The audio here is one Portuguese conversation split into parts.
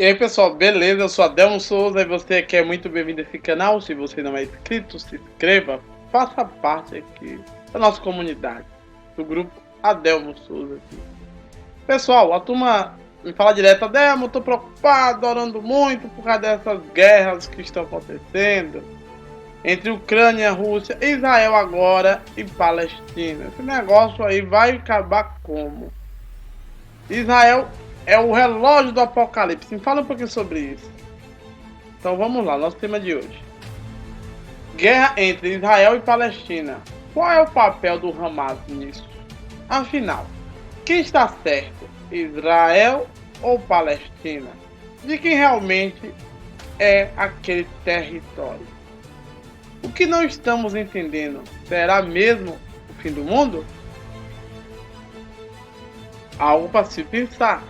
E aí pessoal, beleza? Eu sou Adelmo Souza e você aqui é muito bem-vindo a esse canal. Se você não é inscrito, se inscreva, faça parte aqui da nossa comunidade, do grupo Adelmo Souza aqui. Pessoal, a turma me fala direto: Adelmo, tô preocupado, orando muito por causa dessas guerras que estão acontecendo entre Ucrânia, Rússia, Israel agora e Palestina. Esse negócio aí vai acabar como? Israel é o relógio do apocalipse. Me fala um pouquinho sobre isso. Então vamos lá, nosso tema de hoje. Guerra entre Israel e Palestina. Qual é o papel do Hamas nisso? Afinal, quem está certo? Israel ou Palestina? De quem realmente é aquele território? O que não estamos entendendo? Será mesmo o fim do mundo? Algo para se pensar.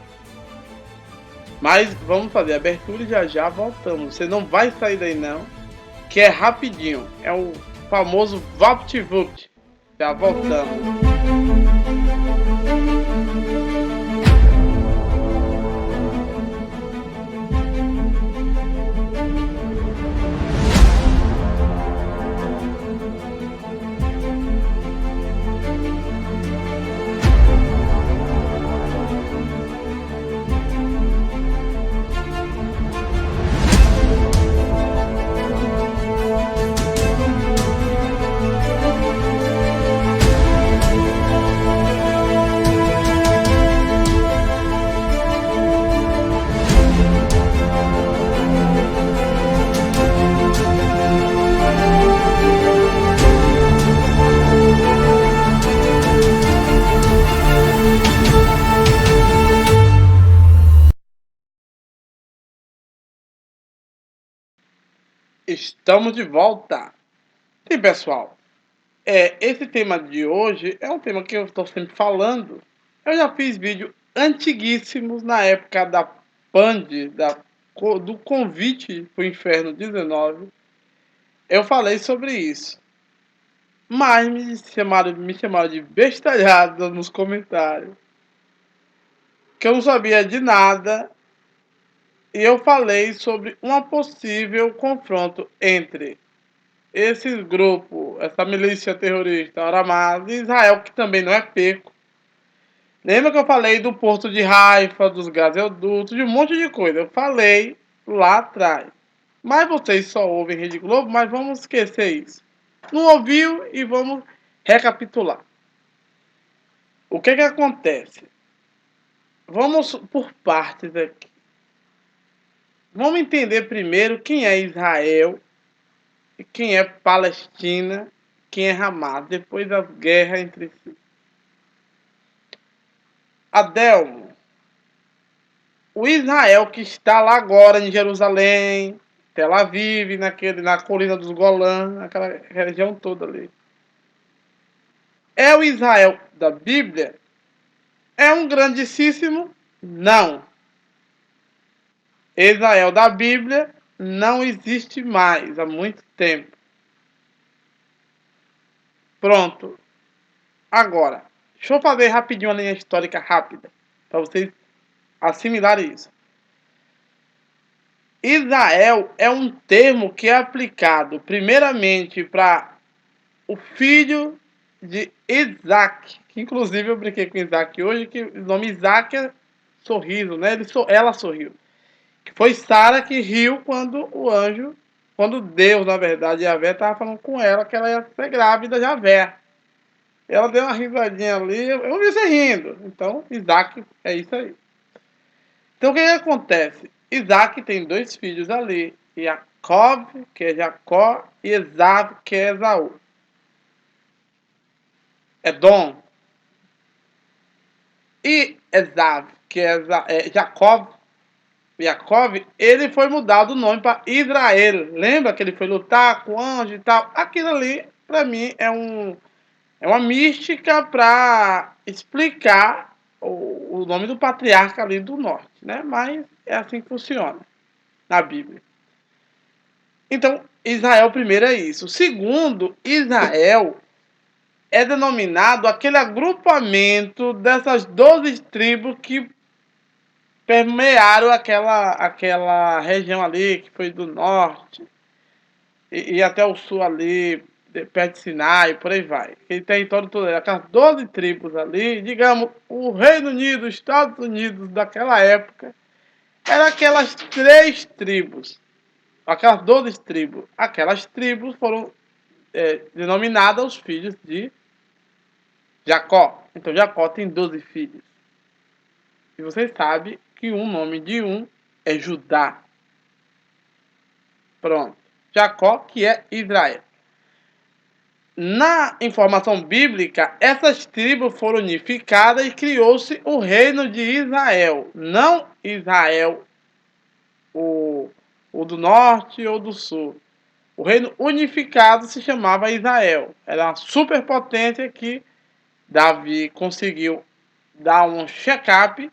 Mas vamos fazer a abertura e já voltamos. Você não vai sair daí não, que é rapidinho. É o famoso VaptVupt. Já voltamos. Estamos de volta. Sim, pessoal. Esse tema de hoje é um tema que eu estou sempre falando. Eu já fiz vídeo antiguíssimos na época da do convite para o Inferno 19. Eu falei sobre isso. Mas me chamaram de bestalhado nos comentários. Que eu não sabia de nada. E eu falei sobre um possível confronto entre esses grupos, essa milícia terrorista Hamas e Israel, que também não é peco. Lembra que eu falei do Porto de Haifa, dos gasodutos, de um monte de coisa. Eu falei lá atrás. Mas vocês só ouvem Rede Globo, mas vamos esquecer isso. Não ouviu e vamos recapitular. O que acontece? Vamos por partes aqui. Vamos entender primeiro quem é Israel, e quem é Palestina, quem é Hamas, depois das guerras entre si. Adelmo, o Israel que está lá agora em Jerusalém, Tel Aviv, na colina dos Golã, naquela região toda ali. É o Israel da Bíblia? É um grandíssimo não. Israel da Bíblia não existe mais há muito tempo. Pronto. Agora, deixa eu fazer rapidinho uma linha histórica rápida, para vocês assimilarem isso. Israel é um termo que é aplicado primeiramente para o filho de Isaac, que inclusive eu brinquei com Isaac hoje, que o nome Isaac é sorriso, né? Ela sorriu. Que foi Sara que riu quando Deus, na verdade, Yahvé, estava falando com ela que ela ia ser grávida de Yahvé. Ela deu uma risadinha ali, eu vi você rindo. Então, Isaac é isso aí. Então, o que acontece? Isaac tem dois filhos ali. Jacob, que é Jacó, e Esaú, que é Esaú. Edom. E Esaú, que é Jacob, ele foi mudado o nome para Israel. Lembra que ele foi lutar com anjo e tal? Aquilo ali, para mim, é uma mística para explicar o nome do patriarca ali do norte, né? Mas é assim que funciona na Bíblia. Então, Israel primeiro é isso. Segundo, Israel é denominado aquele agrupamento dessas 12 tribos que permearam aquela região ali, que foi do norte, e até o sul ali, perto de Sinai, por aí vai. Aquele território todo, aquelas 12 tribos ali, digamos, o Reino Unido, os Estados Unidos daquela época, eram aquelas 3 tribos, aquelas 12 tribos. Aquelas tribos foram denominadas os filhos de Jacó. Então Jacó tem 12 filhos. E você sabe que o nome de um é Judá. Pronto. Jacó, que é Israel. Na informação bíblica, essas tribos foram unificadas e criou-se o reino de Israel. Não Israel, o, o do norte ou do sul. O reino unificado se chamava Israel. Era uma superpotência que Davi conseguiu dar um check-up.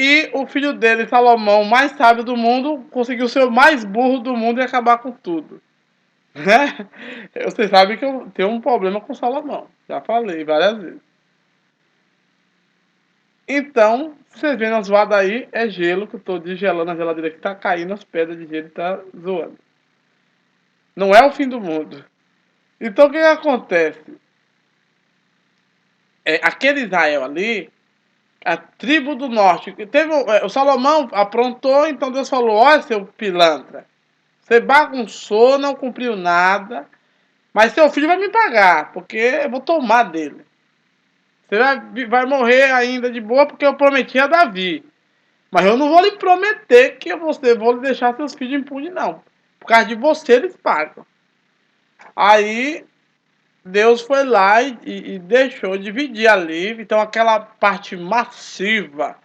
E o filho dele, Salomão, o mais sábio do mundo, conseguiu ser o mais burro do mundo e acabar com tudo. Né? Você sabe que eu tenho um problema com Salomão. Já falei várias vezes. Então, vocês vendo as zoadas aí, é gelo que eu tô desgelando a geladeira que tá caindo, as pedras de gelo tá zoando. Não é o fim do mundo. Então, o que acontece? Aquele Israel ali, a tribo do norte, que teve o Salomão aprontou, então Deus falou: olha, seu pilantra, você bagunçou, não cumpriu nada, mas seu filho vai me pagar, porque eu vou tomar dele. Você vai morrer ainda de boa, porque eu prometi a Davi. Mas eu não vou lhe prometer que você vou lhe deixar seus filhos impunes, não. Por causa de você, eles pagam. Aí Deus foi lá e deixou dividir ali. Então aquela parte massiva,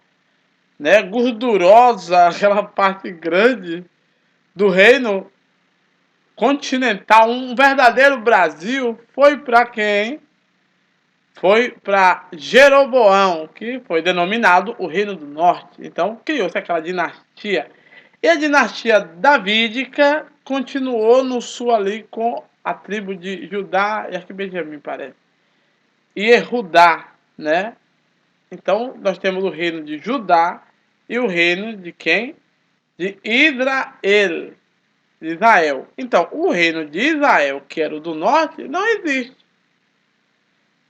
né, gordurosa, aquela parte grande do reino continental, um verdadeiro Brasil, foi para quem? Foi para Jeroboão, que foi denominado o Reino do Norte. Então criou-se aquela dinastia. E a dinastia davídica continuou no sul ali com a tribo de Judá e acho que Benjamim, parece. E Erudá, né? Então nós temos o reino de Judá e o reino de quem? De Israel. Israel. Então, o reino de Israel, que era o do norte, não existe.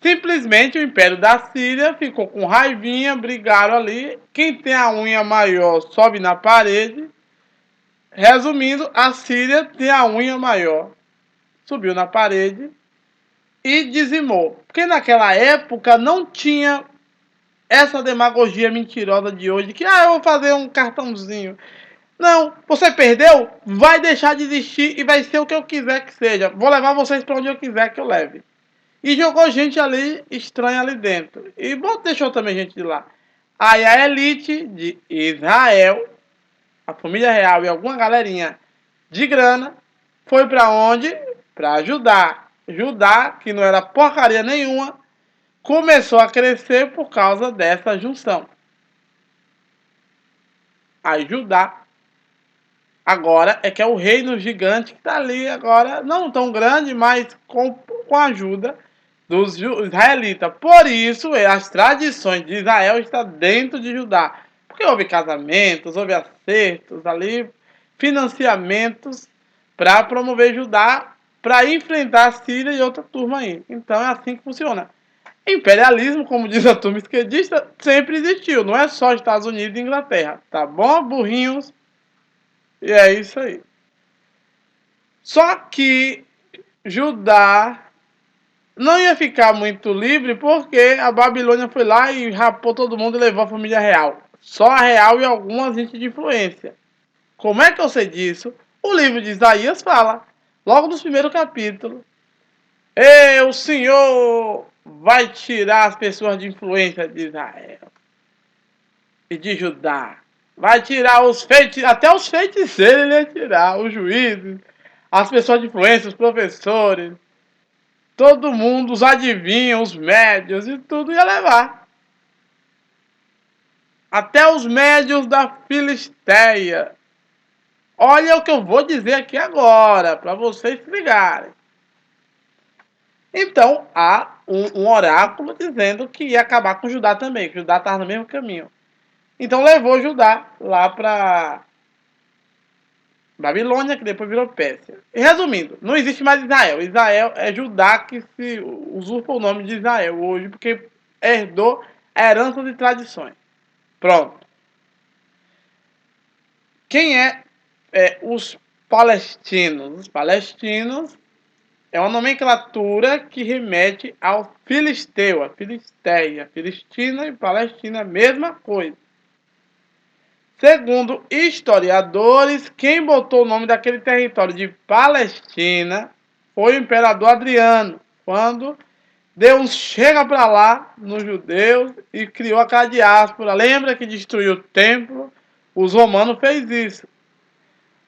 Simplesmente o Império da Síria ficou com raivinha, brigaram ali. Quem tem a unha maior sobe na parede. Resumindo, a Síria tem a unha maior. Subiu na parede e dizimou. Porque naquela época não tinha essa demagogia mentirosa de hoje, que eu vou fazer um cartãozinho. Não, você perdeu? Vai deixar de existir e vai ser o que eu quiser que seja. Vou levar vocês para onde eu quiser que eu leve. E jogou gente ali estranha ali dentro. E deixou também gente de lá. Aí a elite de Israel, a família real e alguma galerinha de grana, foi para onde? Para Judá. Judá, que não era porcaria nenhuma, começou a crescer por causa dessa junção. Aí Judá agora é que é o reino gigante que está ali agora, não tão grande, mas com a ajuda dos israelitas. Por isso, as tradições de Israel estão dentro de Judá. Porque houve casamentos, houve acertos ali, financiamentos para promover Judá, para enfrentar a Síria e outra turma aí. Então é assim que funciona. Imperialismo, como diz a turma esquerdista, sempre existiu. Não é só Estados Unidos e Inglaterra. Tá bom, burrinhos? E é isso aí. Só que Judá não ia ficar muito livre porque a Babilônia foi lá e rapou todo mundo e levou a família real. Só a real e algumas gente de influência. Como é que eu sei disso? O livro de Isaías fala, logo nos primeiros capítulos. O Senhor vai tirar as pessoas de influência de Israel e de Judá. Vai tirar os feiticeiros, até os feiticeiros ele ia tirar, os juízes, as pessoas de influência, os professores, todo mundo, os adivinhos, os médios e tudo ia levar. Até os médios da Filisteia. Olha o que eu vou dizer aqui agora, para vocês se ligarem. Então, há um oráculo dizendo que ia acabar com Judá também, que Judá estava no mesmo caminho. Então levou Judá lá para Babilônia, que depois virou Pérsia. E, resumindo, não existe mais Israel. Israel é Judá que se usurpa o nome de Israel hoje, porque herdou a herança de tradições. Pronto. Quem é os palestinos? Os palestinos é uma nomenclatura que remete ao filisteu, a Filisteia. Filistina e Palestina, mesma coisa. Segundo historiadores, quem botou o nome daquele território de Palestina foi o imperador Adriano, quando deu um chega para lá nos judeus e criou aquela diáspora. Lembra que destruiu o templo? Os romanos fez isso.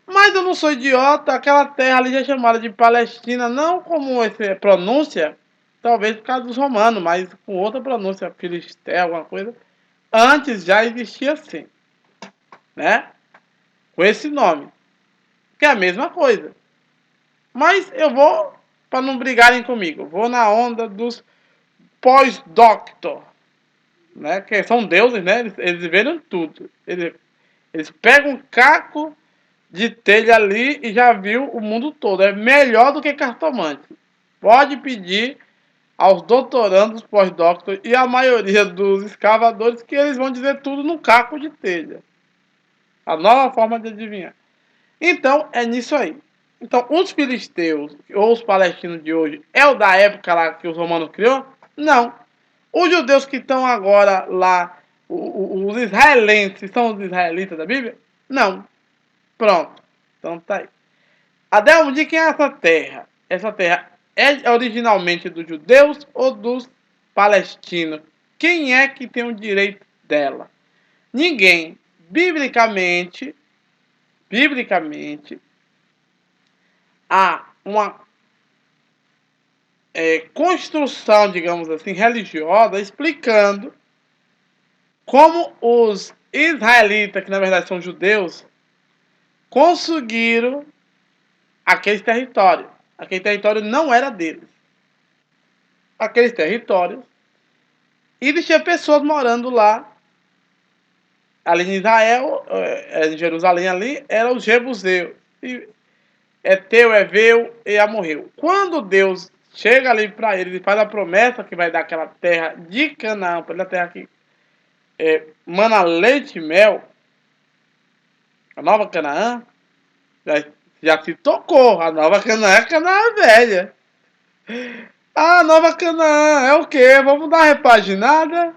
Mas eu não sou idiota, aquela terra ali já é chamada de Palestina, não como essa pronúncia, talvez por causa dos romanos, mas com outra pronúncia, Filisté, alguma coisa. Antes já existia assim, né? Com esse nome, que é a mesma coisa. Mas eu vou, para não brigarem comigo, vou na onda dos pós-doctor, né? Que são deuses, né? Eles viram tudo. Eles pegam um caco de telha ali e já viu o mundo todo. É melhor do que cartomante. Pode pedir aos doutorandos pós-doctor e a maioria dos escavadores que eles vão dizer tudo no caco de telha. A nova forma de adivinhar. Então, é nisso aí. Então, os filisteus ou os palestinos de hoje é o da época lá que os romanos criou? Não. Os judeus que estão agora lá, os israelenses, são os israelitas da Bíblia? Não. Pronto. Então tá aí. Adelmo, de quem é essa terra? Essa terra é originalmente dos judeus ou dos palestinos? Quem é que tem o direito dela? Ninguém. Biblicamente, há uma construção, digamos assim, religiosa explicando como os israelitas, que na verdade são judeus, conseguiram aquele território. Aquele território não era deles. Aqueles territórios. E tinha pessoas morando lá, ali em Israel, em Jerusalém ali, eram os jebuseus. E Eteu, Eveu e Amorreu. Quando Deus chega ali para eles e faz a promessa que vai dar aquela terra de Canaã, para a terra que mana leite e mel, a nova Canaã, já se tocou. A nova Canaã é a Canaã velha. A nova Canaã é o quê? Vamos dar uma repaginada?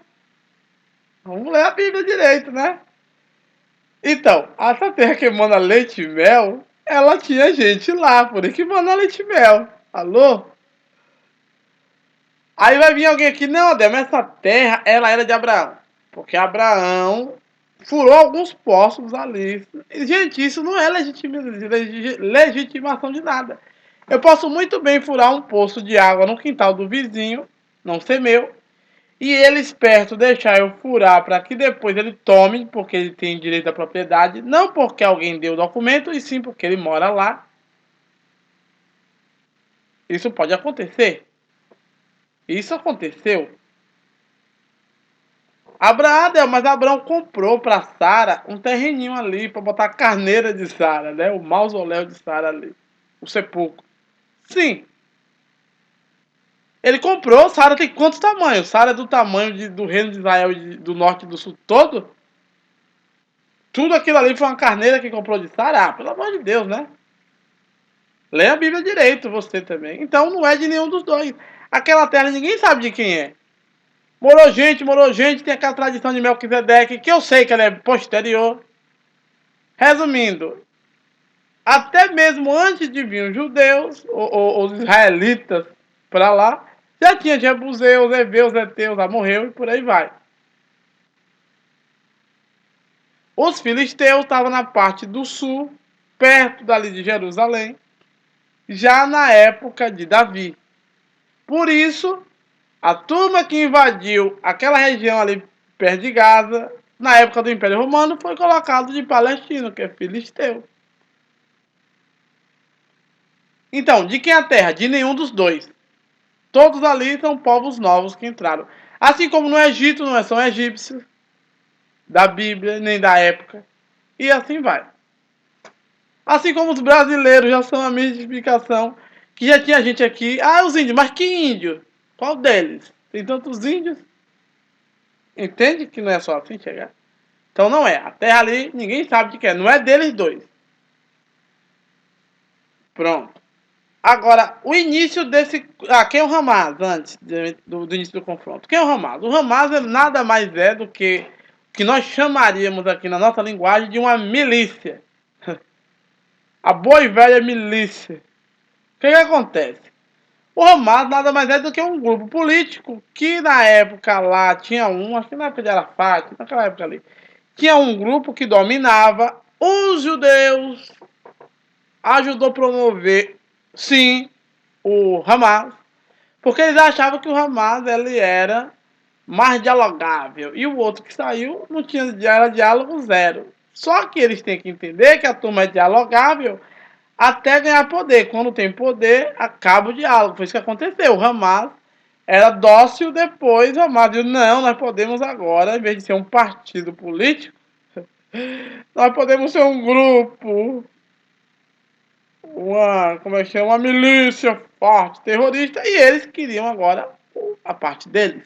Vamos ler a Bíblia direito, né? Então, essa terra que mana leite e mel, ela tinha gente lá, por isso que mana leite e mel. Alô? Aí vai vir alguém aqui, não, Adel, mas essa terra, ela era de Abraão. Porque Abraão furou alguns poços ali. E, gente, isso não é legitimação de nada. Eu posso muito bem furar um poço de água no quintal do vizinho, não ser meu, e ele esperto deixar eu furar para que depois ele tome, porque ele tem direito à propriedade, não porque alguém deu o documento, e sim porque ele mora lá. Isso pode acontecer. Isso aconteceu. Mas Abraão comprou para Sara um terreninho ali para botar a carneira de Sara, né? O mausoléu de Sara ali, o sepulcro. Sim, ele comprou. Sara tem quantos tamanhos? Sara é do tamanho do reino de Israel do norte e do sul todo? Tudo aquilo ali foi uma carneira que comprou de Sara? Ah, pelo amor de Deus, né? Lê a Bíblia direito, você também. Então não é de nenhum dos dois. Aquela terra ninguém sabe de quem é. Morou gente, tem aquela tradição de Melquisedeque, que eu sei que ela é posterior. Resumindo, até mesmo antes de vir os judeus, ou os israelitas para lá, já tinha Jebuseus, Eveus, Eteus, Amorreu e por aí vai. Os filisteus estavam na parte do sul, perto dali de Jerusalém, já na época de Davi. Por isso, a turma que invadiu aquela região ali perto de Gaza, na época do Império Romano, foi colocado de palestino, que é filisteu. Então, de quem é a terra? De nenhum dos dois. Todos ali são povos novos que entraram. Assim como no Egito não são egípcios, da Bíblia, nem da época. E assim vai. Assim como os brasileiros já são a mistificação, que já tinha gente aqui. Ah, os índios, mas que índio? Qual deles? Tem tantos índios. Entende que não é só assim chegar? Então não é. A terra ali, ninguém sabe de que é. Não é deles dois. Pronto. Agora, o início desse... Ah, quem é o Hamas antes do início do confronto? Quem é o Hamas? O Hamas nada mais é do que o que nós chamaríamos aqui na nossa linguagem de uma milícia. A boa e velha milícia. O que acontece? O Hamas nada mais é do que um grupo político que na época lá tinha acho que na época de Arafat, naquela época ali, tinha um grupo que dominava os judeus, ajudou a promover, sim, o Hamas, porque eles achavam que o Hamas ele era mais dialogável e o outro que saiu não tinha era diálogo zero. Só que eles têm que entender que a turma é dialogável até ganhar poder. Quando tem poder, acaba o diálogo. Foi isso que aconteceu. O Hamas era dócil, depois o Hamas disse, não, nós podemos agora, em vez de ser um partido político, nós podemos ser um grupo, como é que chama? Uma milícia forte, terrorista, e eles queriam agora a parte deles.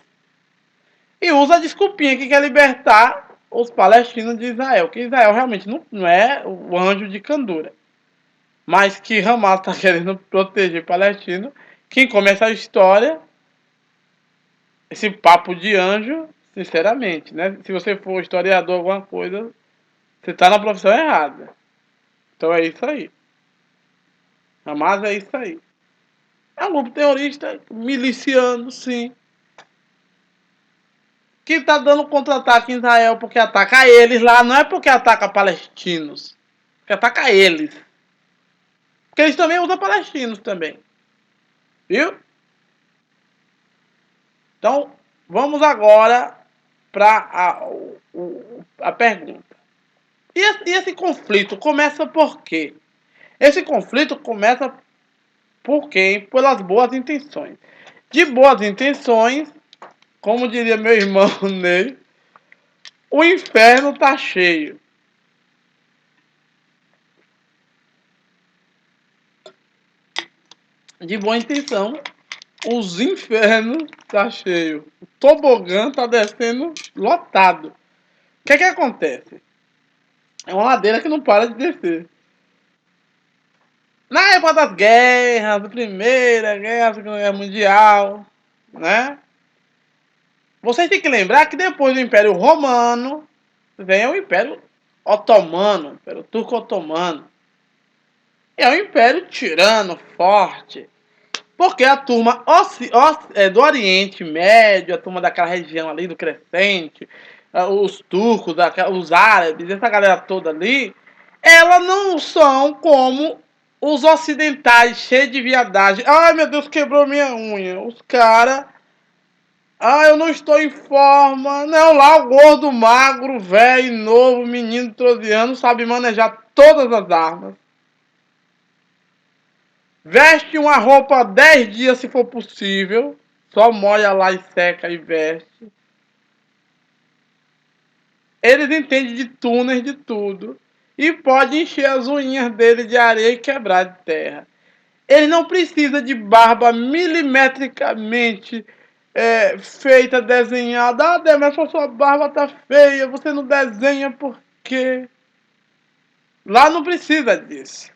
E usa a desculpinha que quer libertar os palestinos de Israel, que Israel realmente não é o anjo de Candura. Mas que Hamas está querendo proteger palestino. Quem começa a história, esse papo de anjo, sinceramente, né? Se você for historiador alguma coisa, você está na profissão errada. Então é isso aí. Hamas é isso aí. É um grupo terrorista, miliciano, sim. Que está dando contra-ataque em Israel porque ataca eles lá, não é porque ataca palestinos. Porque ataca eles. Porque eles também usam palestinos também. Viu? Então, vamos agora para a pergunta. E esse conflito começa por quê? Esse conflito começa por quê? Pelas boas intenções. De boas intenções, como diria meu irmão Ney, o inferno está cheio. De boa intenção, os infernos tá cheio. O tobogã tá descendo lotado. O que acontece? É uma ladeira que não para de descer. Na época das guerras, a Primeira Guerra, a Segunda Guerra Mundial, né? Vocês têm que lembrar que depois do Império Romano vem o Império Otomano, o Império Turco-Otomano. É um império tirano, forte. Porque a turma do Oriente Médio, a turma daquela região ali do Crescente, os turcos, os árabes, essa galera toda ali, elas não são como os ocidentais, cheios de viadagem. Ai, meu Deus, quebrou minha unha. Os caras... Ah, eu não estou em forma. Não, lá o gordo, magro, velho, novo, menino de 12 anos, sabe manejar todas as armas. Veste uma roupa 10 dias se for possível. Só molha lá e seca e veste. Eles entendem de túneis, de tudo. E pode encher as unhas dele de areia e quebrar de terra. Ele não precisa de barba milimetricamente feita, desenhada. Ah, Demerson, sua barba tá feia. Você não desenha por quê? Lá não precisa disso.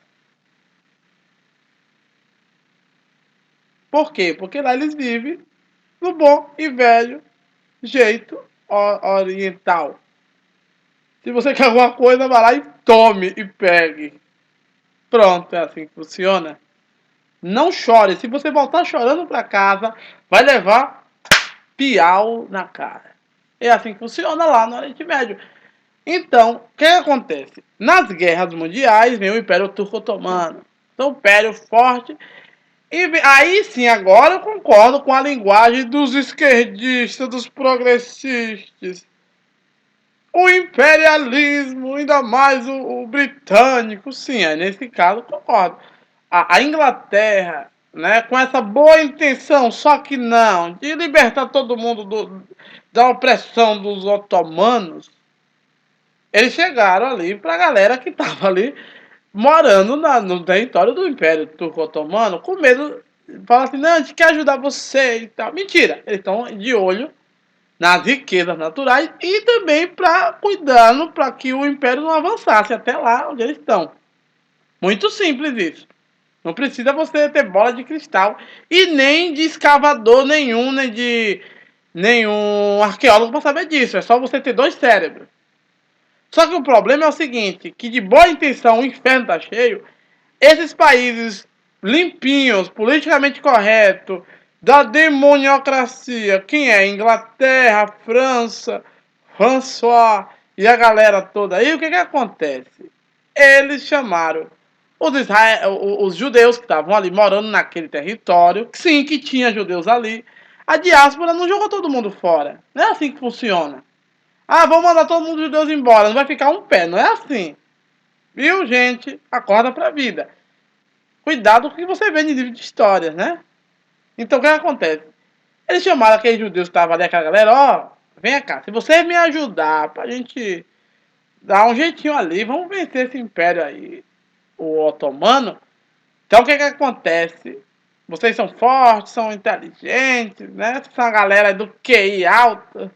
Por quê? Porque lá eles vivem no bom e velho jeito oriental. Se você quer alguma coisa, vai lá e tome e pegue. Pronto, é assim que funciona. Não chore. Se você voltar chorando para casa, vai levar piau na cara. É assim que funciona lá no Oriente Médio. Então, o que acontece? Nas guerras mundiais vem o Império Turco-Otomano. Então, o Império forte. E aí sim, agora eu concordo com a linguagem dos esquerdistas, dos progressistas. O imperialismo, ainda mais o britânico, sim, nesse caso concordo. A Inglaterra, né, com essa boa intenção, só que não, de libertar todo mundo da opressão dos otomanos, Eles chegaram ali pra galera que tava ali morando no território do Império Turco-Otomano, com medo, fala assim, não, a gente quer ajudar você e tal. Mentira, eles estão de olho nas riquezas naturais e também para cuidando para que o Império não avançasse até lá onde eles estão. Muito simples isso. Não precisa você ter bola de cristal e nem de escavador nenhum, nem de nenhum arqueólogo para saber disso. É só você ter dois cérebros. Só que o problema é o seguinte, que de boa intenção o inferno tá cheio. Esses países limpinhos, politicamente correto, da demoniocracia, quem é? Inglaterra, França, François e a galera toda aí, o que que acontece? Eles chamaram os judeus que estavam ali morando naquele território, sim, que tinha judeus ali. A diáspora não jogou todo mundo fora. Não é assim que funciona. Ah, vamos mandar todo mundo judeus embora, não vai ficar um pé, não é assim. Viu, gente? Acorda pra vida. Cuidado com o que você vê em livro de histórias, né? Então o que acontece? Eles chamaram aqueles judeus que estavam ali, aquela galera, ó, vem cá, se você me ajudar pra gente dar um jeitinho ali, vamos vencer esse império aí, o otomano. Então o que que acontece? Vocês são fortes, são inteligentes, né? São a galera do QI alto.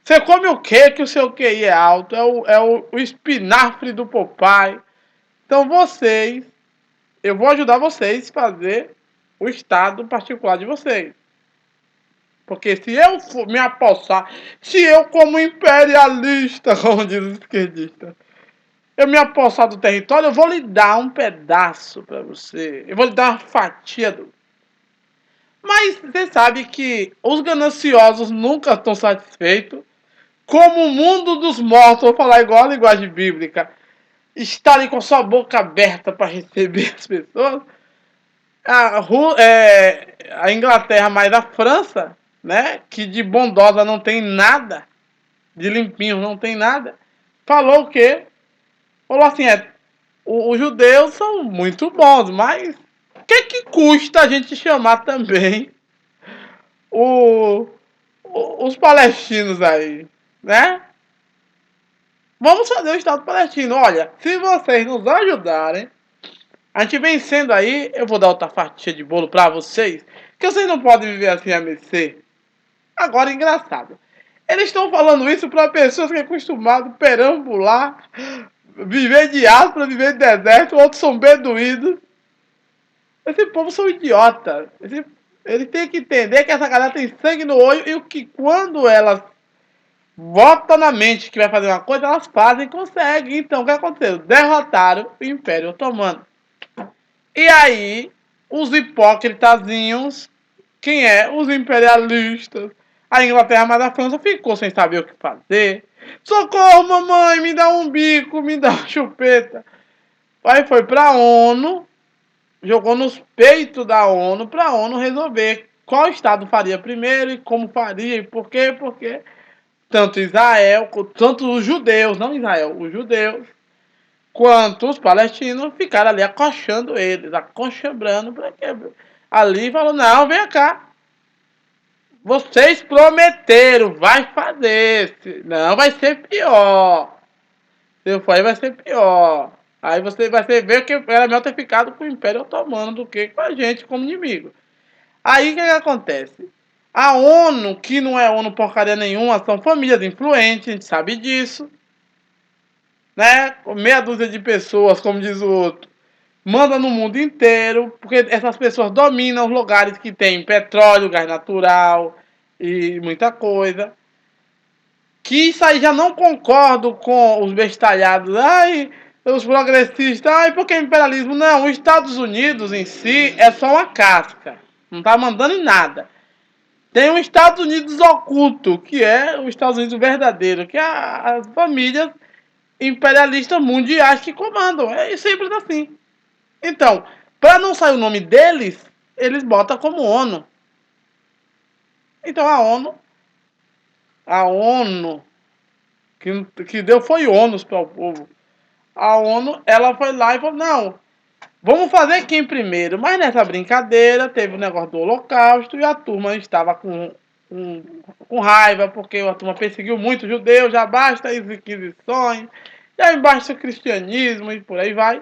Você come o que o seu QI é alto? É o espinafre do Popeye. Então eu vou ajudar vocês a fazer o estado particular de vocês. Porque se eu for me apossar, se eu como imperialista, como diz os esquerdistas, eu me apossar do território, eu vou lhe dar um pedaço para você. Eu vou lhe dar uma fatia do... Mas você sabe que os gananciosos nunca estão satisfeitos. Como o mundo dos mortos, vou falar igual a linguagem bíblica, está ali com sua boca aberta para receber as pessoas. A Inglaterra mais a França, né, que de bondosa não tem nada, de limpinho não tem nada, falou o quê? Falou assim, os judeus são muito bons, mas o que custa a gente chamar também o, os palestinos aí, né? Vamos fazer o Estado palestino. Olha, se vocês nos ajudarem, a gente vencendo aí, eu vou dar outra fatia de bolo pra vocês, que vocês não podem viver assim a mercê. Agora, engraçado. Eles estão falando isso para pessoas que é acostumado a perambular, viver de áspera, viver de deserto, outros são beduínos. Esse povo são idiotas. Eles têm que entender que essa galera tem sangue no olho e que quando elas votam na mente que vai fazer uma coisa, elas fazem e conseguem. Então, o que aconteceu? Derrotaram o Império Otomano. E aí, os hipócritazinhos, quem é? Os imperialistas. A Inglaterra, mas a França ficou sem saber o que fazer. Socorro, mamãe, me dá um bico, me dá uma chupeta. Aí foi pra ONU, jogou nos peitos da ONU, pra ONU resolver qual estado faria primeiro e como faria e por quê, porque tanto Israel, tanto os judeus, não Israel, os judeus, quanto os palestinos ficaram ali acochando eles, aconchebrando, porque ali falou, não, vem cá, vocês prometeram, vai fazer, não vai ser pior, se eu for aí vai ser pior, aí você vai ver que era melhor ter ficado com o Império Otomano do que com a gente como inimigo. Aí o que acontece? A ONU, que não é ONU porcaria nenhuma, são famílias influentes, a gente sabe disso, né? Meia dúzia de pessoas, como diz o outro, manda no mundo inteiro, porque essas pessoas dominam os lugares que tem petróleo, gás natural e muita coisa. Que isso aí já não concordo com os bestalhados. Ai, os progressistas, ai, porque imperialismo? Não, os Estados Unidos em si é só uma casca. Não tá mandando em nada. Tem um Estados Unidos oculto, que é o Estados Unidos verdadeiro, que é as famílias imperialistas mundiais que comandam. É simples assim. Então, para não sair o nome deles, eles botam como ONU. Então a ONU que deu foi ônus para o povo. A ONU, ela foi lá e falou, não, vamos fazer quem primeiro? Mas nessa brincadeira teve o negócio do Holocausto e a turma estava com com raiva, porque a turma perseguiu muito os judeus, já basta as inquisições, já basta o cristianismo e por aí vai.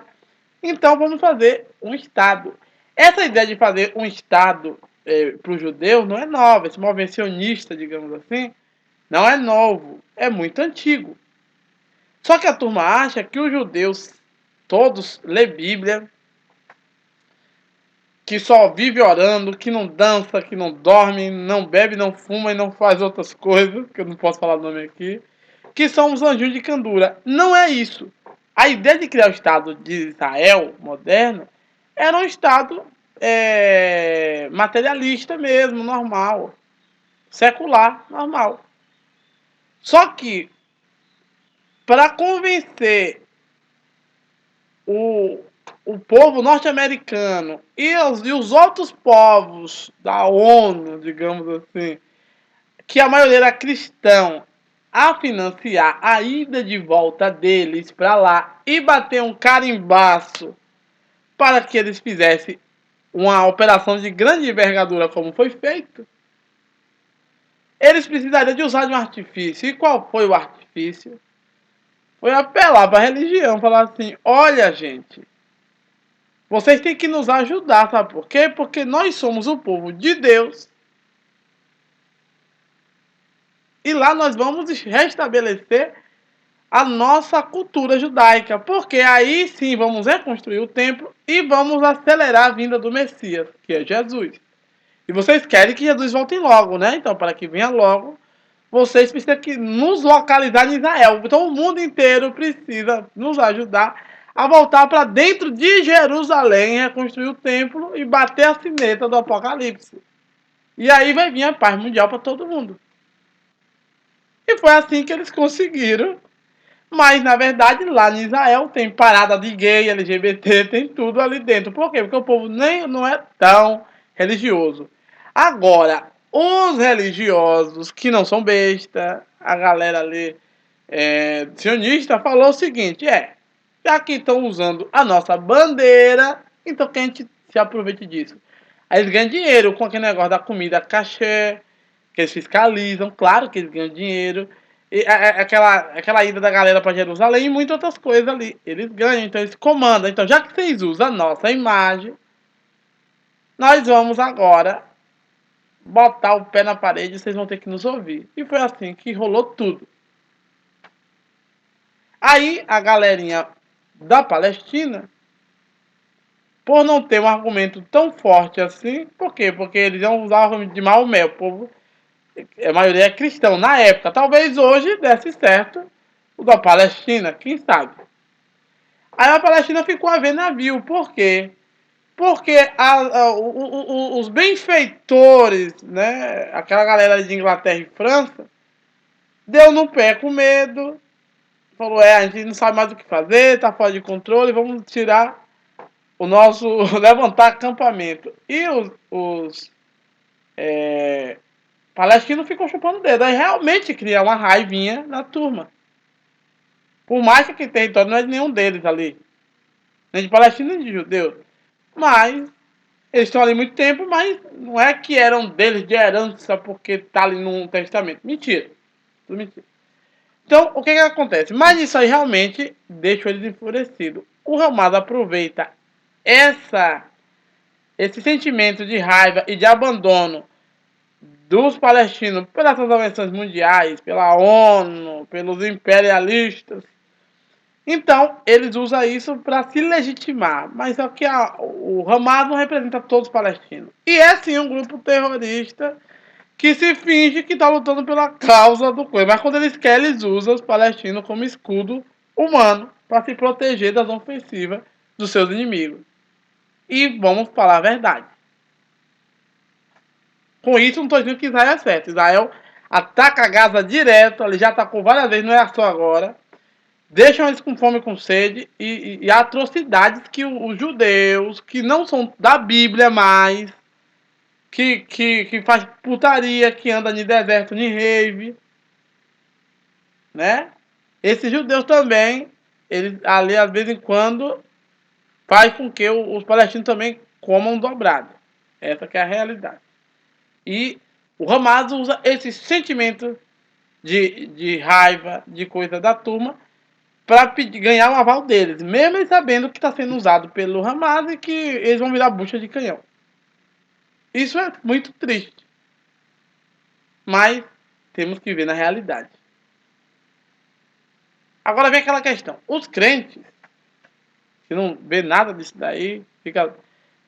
Então vamos fazer um Estado. Essa ideia de fazer um Estado para os judeus não é nova, esse movimento sionista, digamos assim, não é novo, é muito antigo. Só que a turma acha que os judeus todos lê Bíblia, que só vive orando, que não dança, que não dorme, não bebe, não fuma e não faz outras coisas, que eu não posso falar o nome aqui, que são os anjos de candura. Não é isso. A ideia de criar o Estado de Israel moderno era um Estado materialista mesmo, normal, secular, normal. Só que, para convencer o, o povo norte-americano e os outros povos da ONU, digamos assim, que a maioria era cristão, a financiar a ida de volta deles para lá e bater um carimbaço para que eles fizessem uma operação de grande envergadura como foi feito, eles precisariam de usar de um artifício. E qual foi o artifício? Foi apelar para a religião, falar assim, olha gente, vocês têm que nos ajudar, sabe por quê? Porque nós somos o povo de Deus. E lá nós vamos restabelecer a nossa cultura judaica. Porque aí sim vamos reconstruir o templo e vamos acelerar a vinda do Messias, que é Jesus. E vocês querem que Jesus volte logo, né? Então, para que venha logo, vocês precisam que nos localizar em Israel. Então, o mundo inteiro precisa nos ajudar a voltar para dentro de Jerusalém, reconstruir o templo e bater a sineta do Apocalipse. E aí vai vir a paz mundial para todo mundo. E foi assim que eles conseguiram. Mas, na verdade, lá em Israel tem parada de gay, LGBT, tem tudo ali dentro. Por quê? Porque o povo nem não é tão religioso. Agora, os religiosos que não são besta, a galera ali sionista falou o seguinte, já que estão usando a nossa bandeira, então que a gente se aproveite disso. Aí eles ganham dinheiro com aquele negócio da comida cachê, que eles fiscalizam, claro que eles ganham dinheiro. E aquela ida da galera para Jerusalém e muitas outras coisas ali. Eles ganham, então eles comandam. Então, já que vocês usam a nossa imagem, nós vamos agora botar o pé na parede e vocês vão ter que nos ouvir. E foi assim que rolou tudo. Aí a galerinha da Palestina, por não ter um argumento tão forte assim, por quê? Porque eles iam usar o argumento de Maomé, o povo, a maioria é cristão na época. Talvez hoje desse certo o da Palestina, quem sabe? Aí a Palestina ficou a ver navio, por quê? Porque os benfeitores, né, aquela galera de Inglaterra e França, deu no pé com medo, falou, a gente não sabe mais o que fazer, tá fora de controle, vamos tirar o nosso, levantar acampamento. E os palestinos ficam chupando o dedo, aí realmente cria uma raivinha na turma. Por mais que aquele território não é de nenhum deles ali, nem de palestino nem de judeu. Mas eles estão ali muito tempo, mas não é que eram deles de herança porque está ali no testamento. Mentira. Tudo mentira. Então, o que acontece? Mas isso aí realmente deixa eles enfurecidos. O Hamas aproveita esse sentimento de raiva e de abandono dos palestinos pelas organizações mundiais, pela ONU, pelos imperialistas. Então, eles usam isso para se legitimar. Mas é que o Hamas não representa todos os palestinos. E é sim um grupo terrorista que se finge que está lutando pela causa do coisa. Mas quando eles querem, eles usam os palestinos como escudo humano para se proteger das ofensivas dos seus inimigos. E vamos falar a verdade. Com isso, não estou dizendo que Israel é certo. Israel ataca a Gaza direto, ele já atacou várias vezes, não é só agora. Deixam eles com fome e com sede e atrocidades que os judeus, que não são da Bíblia mais, que faz putaria, que anda em deserto, em rave, né? Esses judeus também, eles ali, às vezes em quando, faz com que os palestinos também comam dobrado. Essa que é a realidade. E O Hamas usa esse sentimento de raiva, de coisa da turma, para ganhar o aval deles, mesmo eles sabendo que está sendo usado pelo Hamas e que eles vão virar bucha de canhão. Isso é muito triste, mas temos que ver na realidade. Agora vem aquela questão, os crentes, que não vê nada disso daí, fica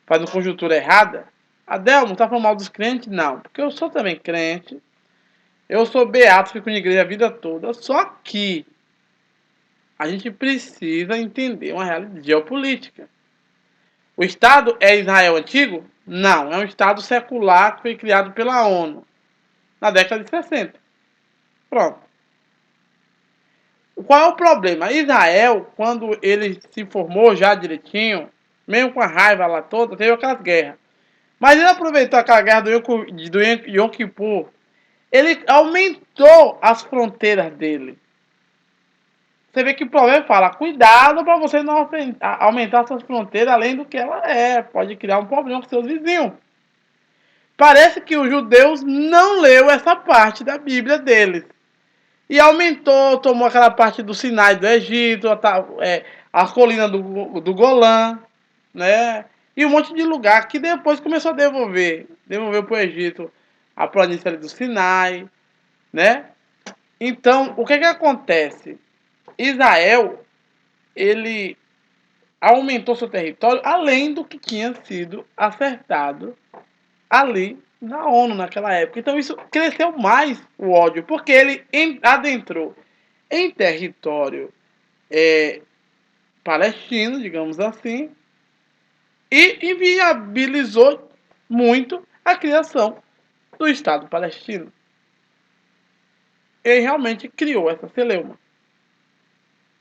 fazendo conjuntura errada. Adelmo, tá falando mal dos crentes? Não, porque eu sou também crente, eu sou beato, fico na igreja a vida toda, só que a gente precisa entender uma realidade geopolítica. O Estado é Israel antigo? Não, é um Estado secular que foi criado pela ONU na década de 60. Pronto. Qual é o problema? Israel, quando ele se formou já direitinho, mesmo com a raiva lá toda, teve aquelas guerras. Mas ele aproveitou aquela guerra do Yom Kippur, ele aumentou as fronteiras dele. Você vê que o problema fala, cuidado para você não aumentar suas fronteiras além do que ela é. Pode criar um problema com seus vizinhos. Parece que os judeus não leu essa parte da Bíblia deles. E aumentou, tomou aquela parte do Sinai do Egito, as colinas do Golã, né? E um monte de lugar que depois começou a devolver. Devolveu para o Egito a planície ali do Sinai, né? Então, o que acontece? Israel, ele aumentou seu território além do que tinha sido acertado ali na ONU naquela época. Então isso cresceu mais o ódio, porque ele adentrou em território palestino, digamos assim, e inviabilizou muito a criação do Estado palestino. Ele realmente criou essa celeuma.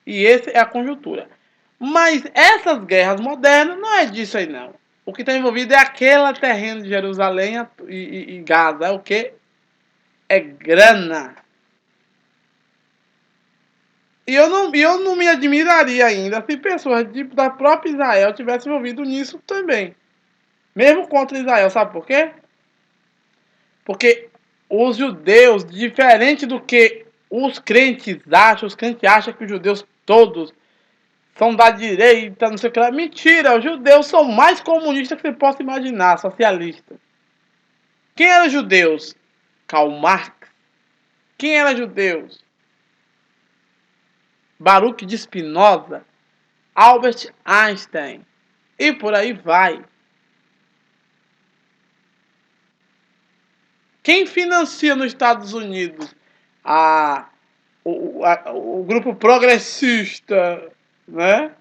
E essa é a conjuntura. Mas essas guerras modernas não é disso aí não. O que está envolvido é aquele terreno de Jerusalém e Gaza. É o quê? É grana. E eu não me admiraria ainda se pessoas da própria Israel tivessem envolvido nisso também. Mesmo contra Israel, sabe por quê? Porque os judeus, diferente do que os crentes acham que os judeus todos são da direita, não sei o que lá. Mentira, os judeus são mais comunistas que você possa imaginar, socialistas. Quem eram judeus? Karl Marx. Quem era judeus? Baruch de Spinoza, Albert Einstein e por aí vai. Quem financia nos Estados Unidos o grupo progressista, né?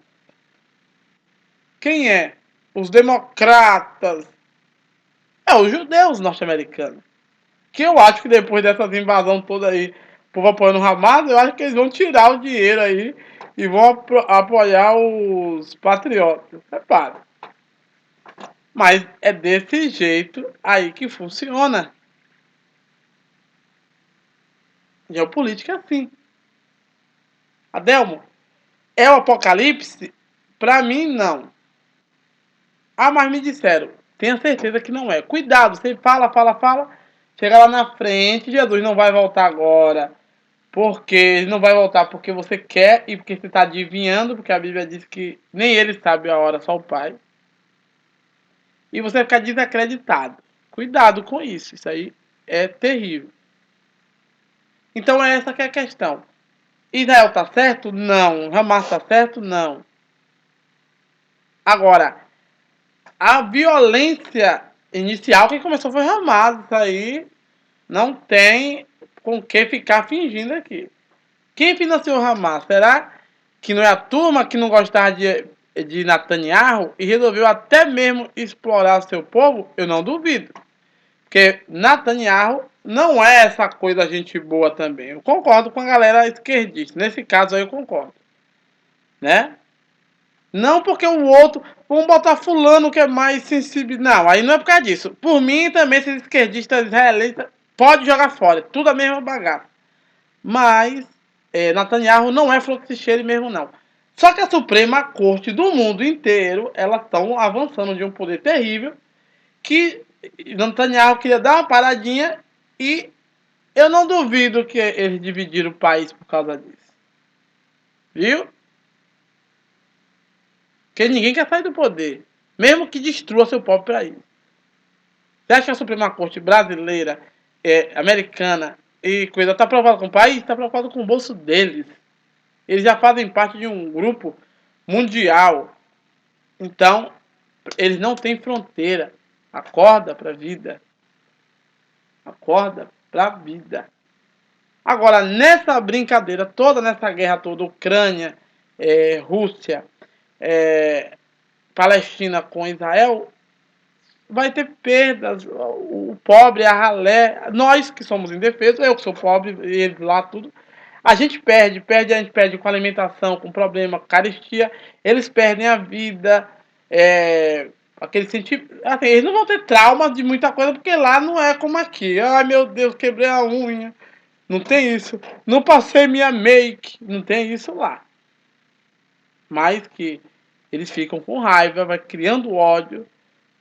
Quem é? Os democratas. É os judeus norte-americanos. Que eu acho que depois dessas invasão toda aí, o povo apoiando o Hamas, eu acho que eles vão tirar o dinheiro aí e vão apoiar os patriotas. Repara. Mas é desse jeito aí que funciona. Geopolítica é assim. Adelmo, é o apocalipse? Pra mim, não. Ah, mas me disseram. Tenha certeza que não é. Cuidado, você fala. Chega lá na frente, Jesus não vai voltar agora. Porque ele não vai voltar porque você quer e porque você está adivinhando, porque a Bíblia diz que nem ele sabe a hora, só o Pai. E você vai ficar desacreditado. Cuidado com isso, isso aí é terrível. Então é essa que é a questão. Israel está certo? Não. Hamas está certo? Não. Agora, a violência inicial que começou foi Hamas. Isso aí não tem com que ficar fingindo aqui. Quem financiou o Hamas? Será que não é a turma que não gostava de Netanyahu e resolveu até mesmo explorar seu povo? Eu não duvido. Porque Netanyahu não é essa coisa gente boa também. Eu concordo com a galera esquerdista. Nesse caso aí eu concordo. Né? Não porque o outro... Vamos botar fulano que é mais sensível. Não, aí não é por causa disso. Por mim também, esses esquerdistas israelitas pode jogar fora. Tudo a mesma bagaça. Mas Netanyahu não é flor que se cheire mesmo não. Só que a Suprema Corte do mundo inteiro, elas estão avançando de um poder terrível, que Netanyahu queria dar uma paradinha E eu não duvido que eles dividiram o país por causa disso. Viu? Porque ninguém quer sair do poder. Mesmo que destrua seu próprio país. Você acha que a Suprema Corte brasileira, americana e coisa está preocupada com o país? Está preocupada com o bolso deles. Eles já fazem parte de um grupo mundial. Então, eles não têm fronteira. Acorda pra vida. Acorda pra vida. Agora, nessa brincadeira toda, nessa guerra toda, Ucrânia, Rússia, Palestina com Israel, vai ter perdas. O pobre, a ralé, nós que somos indefesos, eu que sou pobre, eles lá tudo, a gente perde com alimentação, com problema, carestia, eles perdem a vida, aquele sentimento, assim, eles não vão ter trauma de muita coisa, porque lá não é como aqui, ai meu Deus, quebrei a unha, não tem isso, não passei minha make, não tem isso lá, mas que eles ficam com raiva, vai criando ódio,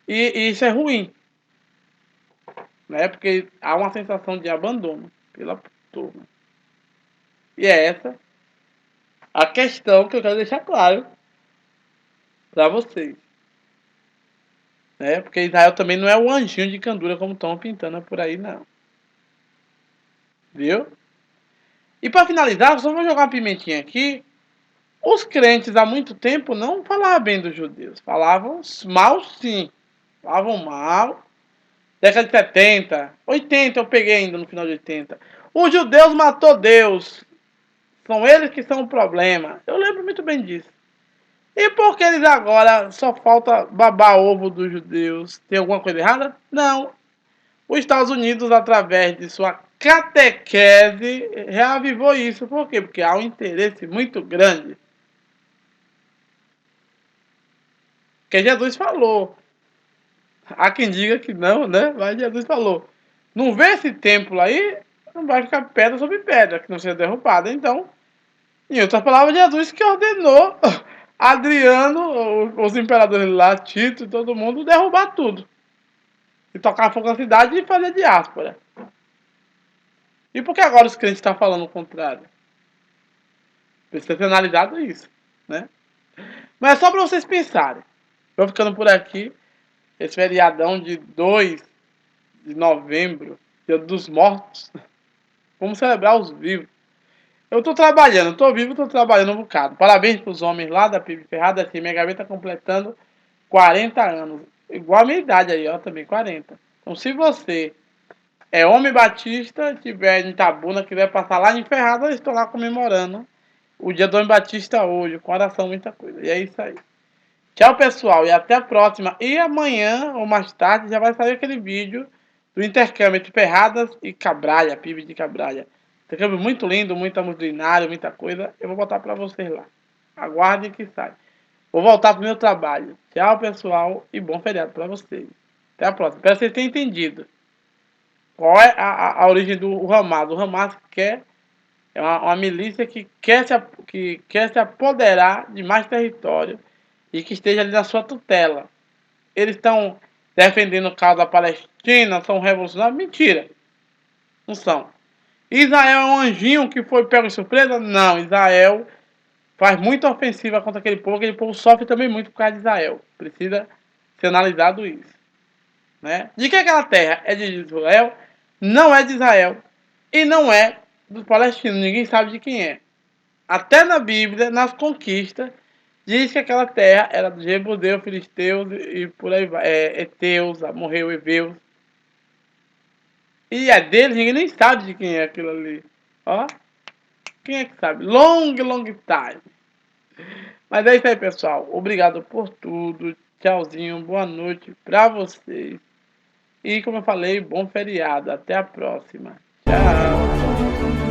e isso é ruim, né? Porque há uma sensação de abandono pela turma. E é essa a questão que eu quero deixar claro para vocês, né? Porque Israel também não é o anjinho de candura como estão pintando por aí, não. Viu? E para finalizar, só vou jogar uma pimentinha aqui. Os crentes há muito tempo não falavam bem dos judeus. Falavam mal, sim. Falavam mal. Década de 70, 80 eu peguei ainda no final de 80. Os judeus matou Deus. São eles que são o problema. Eu lembro muito bem disso. E por que eles agora só falta babar ovo dos judeus? Tem alguma coisa errada? Não. Os Estados Unidos, através de sua catequese, reavivou isso. Por quê? Porque há um interesse muito grande. Que Jesus falou. Há quem diga que não, né? Mas Jesus falou. Não vê esse templo aí, não vai ficar pedra sobre pedra, que não seja derrubada. Então, em outras palavras, Jesus que ordenou Adriano, os imperadores lá, Tito, todo mundo, derrubar tudo. E tocar fogo na cidade e fazer diáspora. E por que agora os crentes estão falando o contrário? Precisa ter analisado isso, né? Mas é só para vocês pensarem. Vou ficando por aqui. Esse feriadão de 2 de novembro, Dia dos Mortos. Vamos celebrar os vivos. Eu tô trabalhando, tô vivo, tô trabalhando um bocado. Parabéns pros homens lá da PIB Ferrada, assim, minha gaveta completando 40 anos. Igual a minha idade aí, ó, também 40. Então se você é homem batista, tiver em Itabuna, quiser passar lá em Ferrada, eu estou lá comemorando o dia do homem batista hoje, com oração, muita coisa. E é isso aí. Tchau, pessoal, e até a próxima. E amanhã, ou mais tarde, já vai sair aquele vídeo do intercâmbio entre Ferradas e Cabralha, PIB de Cabralha. Intercâmbio muito lindo, muita multidões, muita coisa. Eu vou botar pra vocês lá. Aguardem que sai. Vou voltar pro meu trabalho. Tchau, pessoal, e bom feriado pra vocês. Até a próxima. Espero que vocês tenham entendido qual é a origem do Hamas. O Hamas é uma milícia que quer se apoderar de mais território e que esteja ali na sua tutela. Eles estão defendendo a causa palestina, são revolucionários? Mentira, não são. Israel é um anjinho que foi pego de surpresa? Não, Israel faz muita ofensiva contra aquele povo sofre também muito por causa de Israel. Precisa ser analisado isso, né? De que aquela terra é de Israel? Não é de Israel e não é dos palestinos, ninguém sabe de quem é. Até na Bíblia, nas conquistas, diz que aquela terra era dos jebuseus, filisteus e por aí vai. Eteus, amorreu, heveus. E é deles, ninguém nem sabe de quem é aquilo ali. Ó, quem é que sabe? Long, long time. Mas é isso aí, pessoal. Obrigado por tudo. Tchauzinho, boa noite pra vocês. E como eu falei, bom feriado. Até a próxima. Tchau.